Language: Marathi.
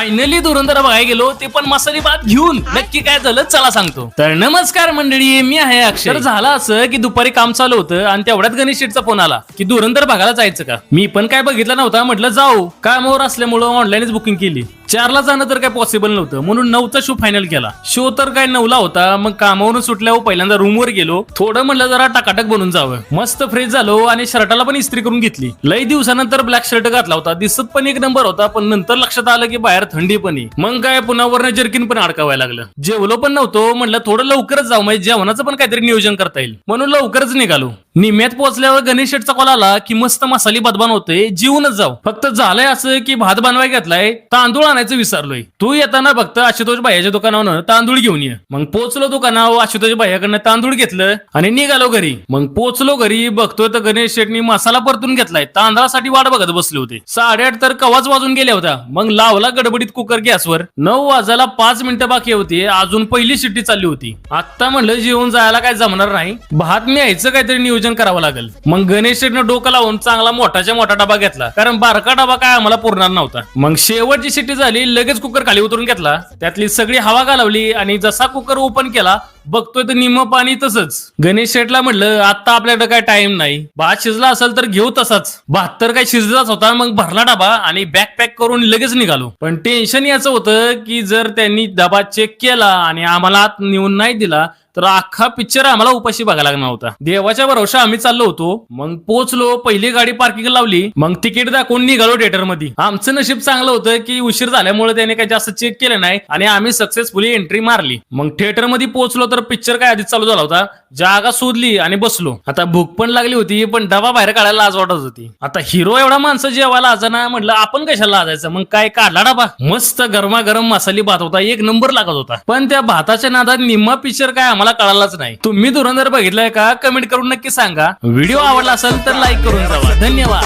फायनली धुरंधर बघायला गेलो, ते पण मसाली भात घेऊन. नक्की काय झालं चला सांगतो. तर नमस्कार मंडळी, मी आहे अक्षय. तर झालं असं की दुपारी काम चालू होतं आणि तेवढ्यात गणेश शेठचा फोन आला की धुरंधर बघायला जायचं का. मी पण काय बघितलं नव्हता, म्हटलं जाऊ. कामावर असल्यामुळं ऑनलाईनच बुकिंग केली. 4ला जाणं तर काय पॉसिबल नव्हतं, म्हणून 9चा शो फायनल केला. शो तर काय 9ला होता. मग कामावरून सुटल्यावर पहिल्यांदा रूमवर गेलो. थोडं म्हणलं जरा टाकाटक बनून जावं. मस्त फ्रेश झालो आणि शर्टाला पण इस्त्री करून घेतली. लई दिवसानंतर ब्लॅक शर्ट घातला होता, दिसत पण एक नंबर होता. पण नंतर लक्षात आलं की बाहेर थंडी पण आहे. मग काय पुन्हा वरनं जर्किन पण अडकावायला लागलं. जेवलो पण नव्हतो, म्हणलं थोडं लवकरच जाऊ, म्हणजे जेवणाचं पण काहीतरी नियोजन करता येईल म्हणून लवकरच निघालो. निम्यात पोहोचल्यावर गणेश शेठचा कॉल आला की मस्त मसाली भात बनवतोय, जीवनच जाऊ. फक्त झालंय असं की भात बनवाय घेतलाय, तांदूळ आणायचं विसरलोय. तू येताना फक्त आशुतोष भाईच्या दुकानावर तांदूळ घेऊन ये. मग पोचलो दुकानावर, आशुतोष भाईकडनं तांदूळ घेतलं आणि निघालो घरी. मग पोचलो घरी, बघतोय तर गणेश शेठनी मसाला परतून घेतलाय. तांदळासाठी वाट बघत बसले होते. 8:30 तर कवाच वाजून गेल्या होत्या. मग लावला गडबडीत कुकर गॅसवर. 9 वाजायला 5 मिनिटं बाकी होती, अजून पहिली शिट्टी चालली होती. आता म्हणलं जेवून जायला काय जमणार नाही, भात न्यायचं काहीतरी नियोजन करावं लागेल. मग गणेश शेठनं डोकं लावून चांगला मोठाच्या मोठा डबा घेतला, कारण बारका डबा काय आम्हाला पुरणार नव्हता. मग शेवटची शिट्टी झाली, लगेच कुकर खाली उतरून घेतला. त्यातली सगळी हवा घालवली आणि जसा कुकर ओपन केला बघतोय तर निम्म पाणी तसंच. गणेश शेठला म्हटलं आता आपल्याकडे काय टाइम नाही, भात शिजला असेल तर घेऊ तसाच. भात तर काय शिजलाच होता. मग भरला डबा आणि बॅग पॅक करून लगेच निघालो. पण टेन्शन याचं होतं की जर त्यांनी डबा चेक केला आणि आम्हाला आत नेऊन नाही दिला तर अख्खा पिक्चर आम्हाला उपाशी बघायला लागणार होता. देवाच्या भरोशा आम्ही चाललो होतो. मग पोचलो, पहिली गाडी पार्किंग लावली. मग तिकीट दाखवून निघालो थिएटर मध्ये. आमचं नशीब चांगलं होतं की उशीर झाल्यामुळे त्याने काही जास्त चेक केलं नाही आणि आम्ही सक्सेसफुली एंट्री मारली. मग थिएटर मध्ये पोहोचलो तर पिक्चर काय आधीच चालू झाला होता. जागा शोधली आणि बसलो. आता भूक पण लागली होती, पण डबा बाहेर काढायला लाज वाटत होती. आता हिरो एवढा माणसं जेवायला आजाना, म्हटलं आपण कशाला लाजायचं. मग काय काढला डबा. मस्त गरमागरम मसाली भात होता, एक नंबर लागत होता. पण त्या भाताच्या नादात निम्मा पिक्चर काय मला कळालाच नाही. तुम्ही धुरंधर बघितलाय का? कमेंट करून नक्की सांगा. व्हिडिओ आवडला असेल तर लाईक करून जावा. धन्यवाद.